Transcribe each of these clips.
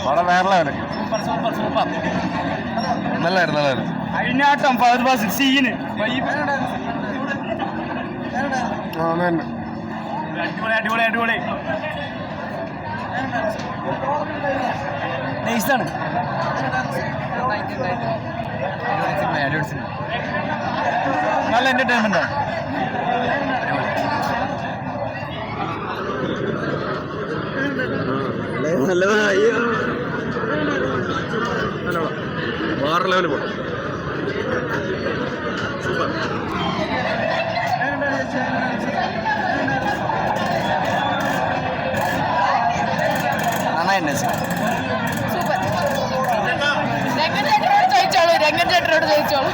പടം വേറെ ലെവല്. നല്ലായിരുന്നു. അഴിഞ്ഞാട്ടം ഫഹദ് ഫാസിൽ സീന് അടിപൊളി നൈസാണ്. നല്ല എന്റർടൈൻമെന്റ് ആണ്. വേറെ ലെവല് പടം. സൂപ്പർ. നന്നായിട്ടുണ്ട്. സൂപ്പർ. രംഗൻ ചേട്ടനോട് ചോദിച്ചോളൂ.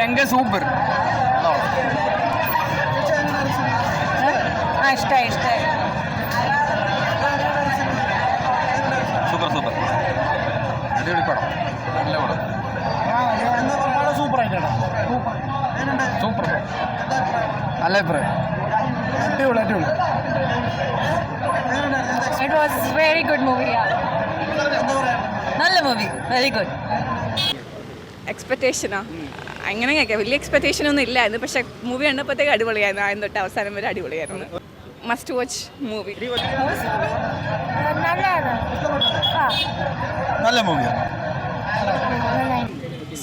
രംഗ സൂപ്പർ. ഇഷ്ടായി സൂപ്പർ. അടിപൊളി പടം. നല്ല പടം. സൂപ്പർ ആയിട്ടാണ്. സൂപ്പർ. നല്ല അഭിപ്രായം. അടിപൊളി. It was very good movie. നല്ല മൂവി, വെരി ഗുഡ്. എക്സ്പെക്റ്റേഷനാ അങ്ങനെ വലിയ എക്സ്പെക്റ്റേഷൻ ഒന്നും ഇല്ലായിരുന്നു, പക്ഷെ മൂവി കണ്ടപ്പോഴത്തേക്ക് അടിപൊളിയായിരുന്നു. ആദ്യം തൊട്ട് അവസാനം വരെ അടിപൊളിയായിരുന്നു. Must watch movie. നല്ല മൂവിയാണ്.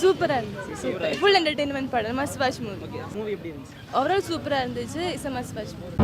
சூப்பராக இருந்துச்சு. ஃபுல் என்டர்டெயின்மெண்ட் படம். Must watch movie. ஓவரால் சூப்பராக இருந்துச்சு. It's a must watch movie.